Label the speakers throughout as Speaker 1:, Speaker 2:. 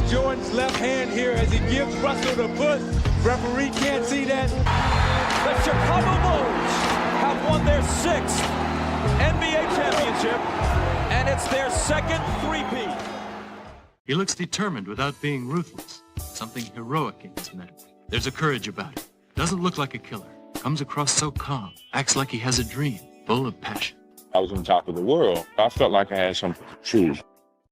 Speaker 1: Jordan's left hand here as he gives Russell the push. Referee can't see that.
Speaker 2: The Chicago Bulls have won their 6th NBA championship, and it's their second three-peat.
Speaker 3: He looks determined without being ruthless. Something heroic in his men. There's a courage about him. Doesn't look like a killer. Comes across so calm. Acts like he has a dream, full of passion.
Speaker 4: I was on top of the world. I felt like I had something to choose.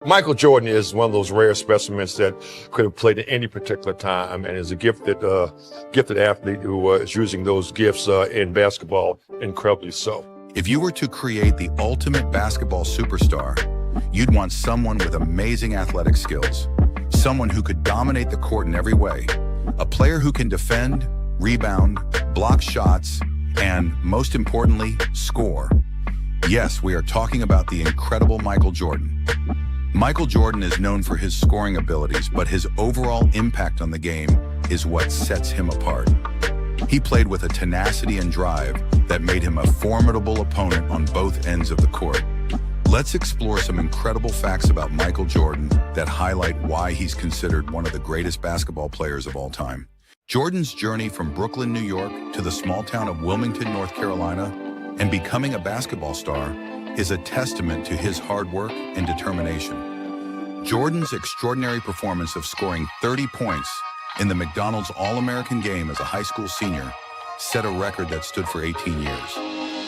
Speaker 5: Michael Jordan is one of those rare specimens that could have played at any particular time and is a gifted athlete who is using those gifts in basketball incredibly so.
Speaker 6: If you were to create the ultimate basketball superstar, you'd want someone with amazing athletic skills, someone who could dominate the court in every way, a player who can defend, rebound, block shots, and, most importantly, score. Yes, we are talking about the incredible Michael Jordan. Michael Jordan is known for his scoring abilities, but his overall impact on the game is what sets him apart. He played with a tenacity and drive that made him a formidable opponent on both ends of the court. Let's explore some incredible facts about Michael Jordan that highlight why he's considered one of the greatest basketball players of all time. Jordan's journey from Brooklyn, New York to the small town of Wilmington, North Carolina, and becoming a basketball star is a testament to his hard work and determination. Jordan's extraordinary performance of scoring 30 points in the McDonald's All-American game as a high school senior set a record that stood for 18 years.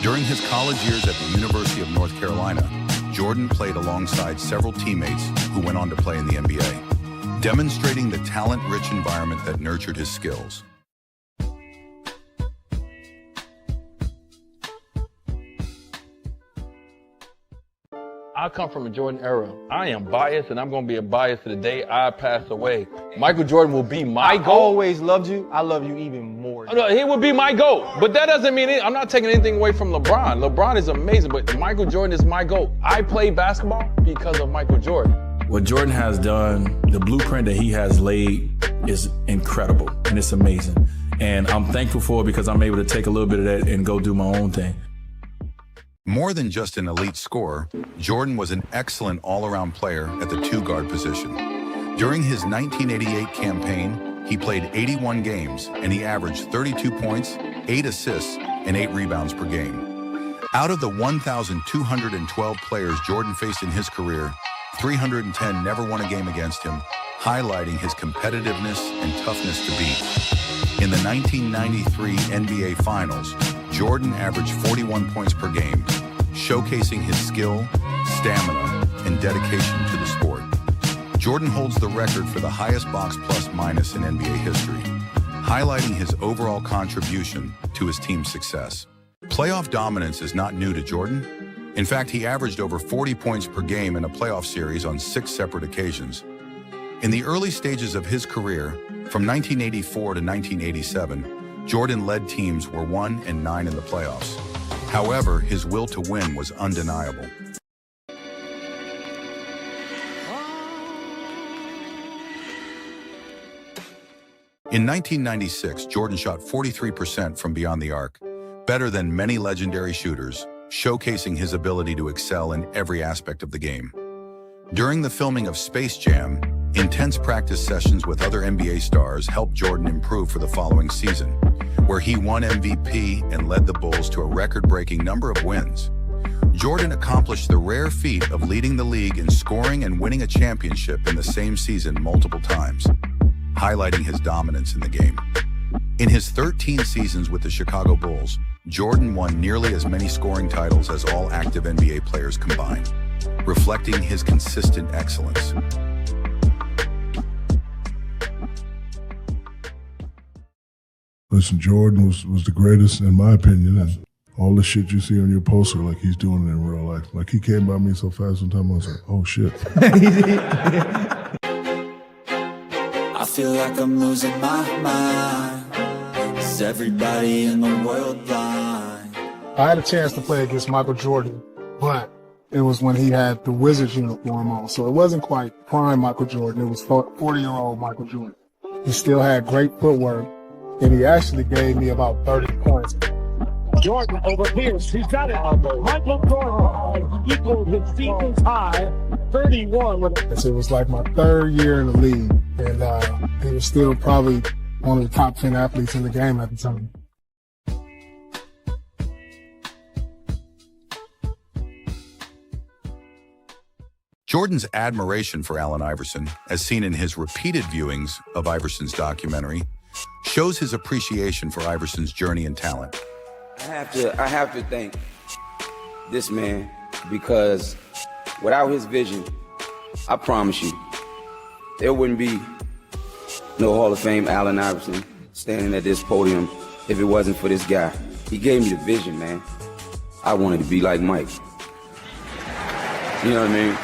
Speaker 6: During his college years at the University of North Carolina, Jordan played alongside several teammates who went on to play in the NBA, demonstrating the talent-rich environment that nurtured his skills.
Speaker 7: I come from a Jordan era. I am biased, and I'm going to be a bias to the day I pass away. Michael Jordan will be my GOAT.
Speaker 8: I always loved you. I love you even more.
Speaker 7: No, he would be my GOAT, but that doesn't mean I'm not taking anything away from LeBron. LeBron is amazing, but Michael Jordan is my GOAT. I play basketball because of Michael Jordan.
Speaker 9: What Jordan has done, the blueprint that he has laid is incredible, and it's amazing. And I'm thankful for it because I'm able to take a little bit of that and go do my own thing.
Speaker 6: More than just an elite scorer, Jordan was an excellent all-around player at the two-guard position. During his 1988 campaign, he played 81 games, and he averaged 32 points, 8 assists, and 8 rebounds per game. Out of the 1,212 players Jordan faced in his career, 310 never won a game against him, highlighting his competitiveness and toughness to beat. In the 1993 NBA Finals, Jordan averaged 41 points per game, showcasing his skill, stamina, and dedication to the sport. Jordan holds the record for the highest box plus minus in NBA history, highlighting his overall contribution to his team's success. Playoff dominance is not new to Jordan. In fact, he averaged over 40 points per game in a playoff series on 6 separate occasions. In the early stages of his career, from 1984 to 1987, Jordan led teams were 1-9 in the playoffs. However, his will to win was undeniable. In 1996, Jordan shot 43% from beyond the arc, better than many legendary shooters, showcasing his ability to excel in every aspect of the game. During the filming of Space Jam, intense practice sessions with other NBA stars helped Jordan improve for the following season, where he won MVP and led the Bulls to a record-breaking number of wins. Jordan accomplished the rare feat of leading the league in scoring and winning a championship in the same season multiple times, highlighting his dominance in the game. In his 13 seasons with the Chicago Bulls, Jordan won nearly as many scoring titles as all active NBA players combined, reflecting his consistent excellence.
Speaker 10: Listen, Jordan was the greatest in my opinion, and all the shit you see on your poster, like he's doing it in real life. Like he came by me so fast one time, I was like, oh shit.
Speaker 11: I feel like I'm losing my mind. Is everybody in the world blind?
Speaker 12: I had a chance to play against Michael Jordan, but it was when he had the Wizards uniform on, so it wasn't quite prime Michael Jordan. It was 40-year-old Michael Jordan. He still had great footwork, and he actually gave me about 30 points.
Speaker 13: Jordan over Pierce, he's got it. Michael Jordan equaled his season's high
Speaker 12: 31. It was like my third year in the league, and he was still probably one of the top 10 athletes in the game at the time.
Speaker 6: Jordan's admiration for Allen Iverson, as seen in his repeated viewings of Iverson's documentary, shows his appreciation for Iverson's journey and talent.
Speaker 13: I have to thank this man, because without his vision, I promise you, there wouldn't be no Hall of Fame Allen Iverson standing at this podium if it wasn't for this guy. He gave me the vision, man. I wanted to be like Mike. You know what I mean?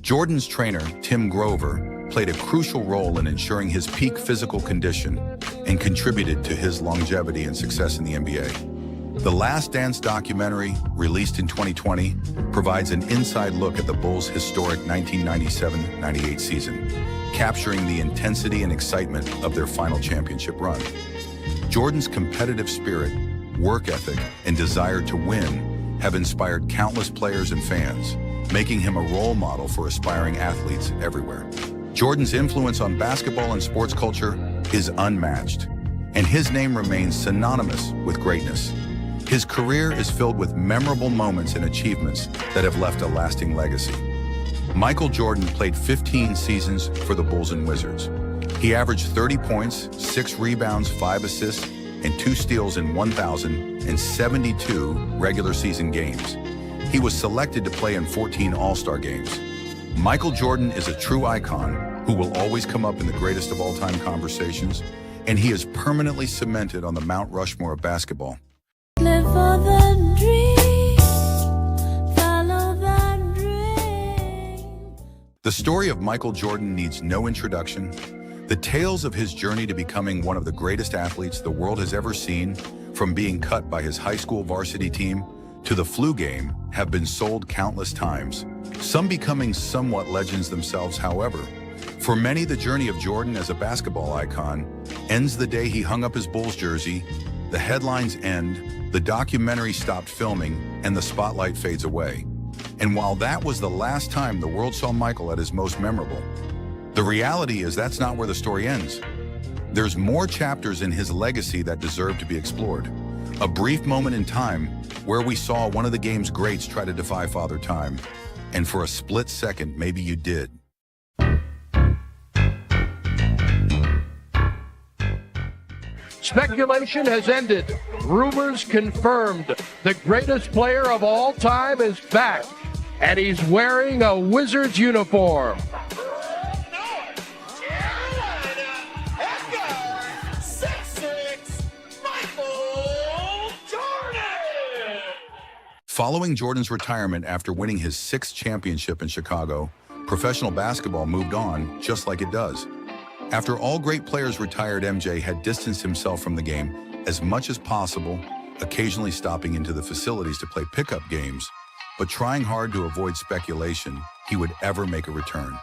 Speaker 6: Jordan's trainer, Tim Grover, played a crucial role in ensuring his peak physical condition and contributed to his longevity and success in the NBA. The Last Dance documentary, released in 2020, provides an inside look at the Bulls' historic 1997-98 season, capturing the intensity and excitement of their final championship run. Jordan's competitive spirit, work ethic, and desire to win have inspired countless players and fans, making him a role model for aspiring athletes everywhere. Jordan's influence on basketball and sports culture is unmatched, and his name remains synonymous with greatness. His career is filled with memorable moments and achievements that have left a lasting legacy. Michael Jordan played 15 seasons for the Bulls and Wizards. He averaged 30 points, 6 rebounds, 5 assists, and 2 steals in 1,072 regular season games. He was selected to play in 14 All-Star games. Michael Jordan is a true icon who will always come up in the greatest of all-time conversations, and he is permanently cemented on the Mount Rushmore of basketball.
Speaker 11: Live for the dream, follow the dream.
Speaker 6: The story of Michael Jordan needs no introduction. The tales of his journey to becoming one of the greatest athletes the world has ever seen, from being cut by his high school varsity team to the flu game, have been sold countless times, some becoming somewhat legends themselves. However, for many, the journey of Jordan as a basketball icon ends the day he hung up his Bulls jersey. The headlines end, the documentary stopped filming, and the spotlight fades away. And while that was the last time the world saw Michael at his most memorable, the reality is that's not where the story ends. There's more chapters in his legacy that deserve to be explored. A brief moment in time where we saw one of the game's greats try to defy Father Time. And for a split second, maybe you did.
Speaker 14: Speculation has ended. Rumors confirmed. The greatest player of all time is back, and he's wearing a Wizards uniform.
Speaker 6: Following Jordan's retirement after winning his 6th championship in Chicago, professional basketball moved on just like it does. After all great players retired, MJ had distanced himself from the game as much as possible, occasionally stopping into the facilities to play pickup games, but trying hard to avoid speculation he would ever make a return.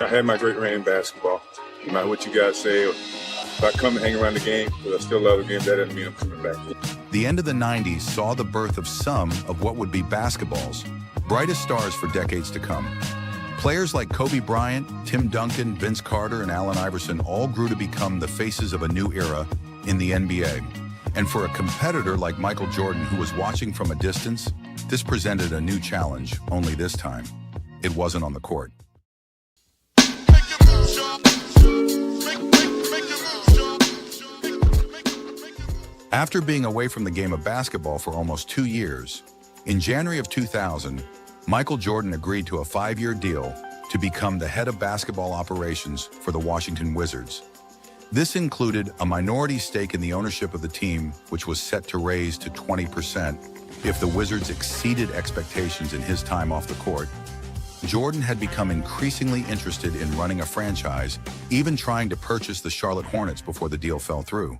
Speaker 4: I had my great reign in basketball. No matter what you guys say, or if I come and hang around the game, because I still love the game, that doesn't mean I'm coming back.
Speaker 6: The end of the 90s saw the birth of some of what would be basketball's brightest stars for decades to come. Players like Kobe Bryant, Tim Duncan, Vince Carter, and Allen Iverson all grew to become the faces of a new era in the NBA. And for a competitor like Michael Jordan, who was watching from a distance, this presented a new challenge, only this time, it wasn't on the court. After being away from the game of basketball for almost 2 years, in January of 2000, Michael Jordan agreed to a 5-year deal to become the head of basketball operations for the Washington Wizards. This included a minority stake in the ownership of the team, which was set to raise to 20% if the Wizards exceeded expectations in his time off the court. Jordan had become increasingly interested in running a franchise, even trying to purchase the Charlotte Hornets before the deal fell through.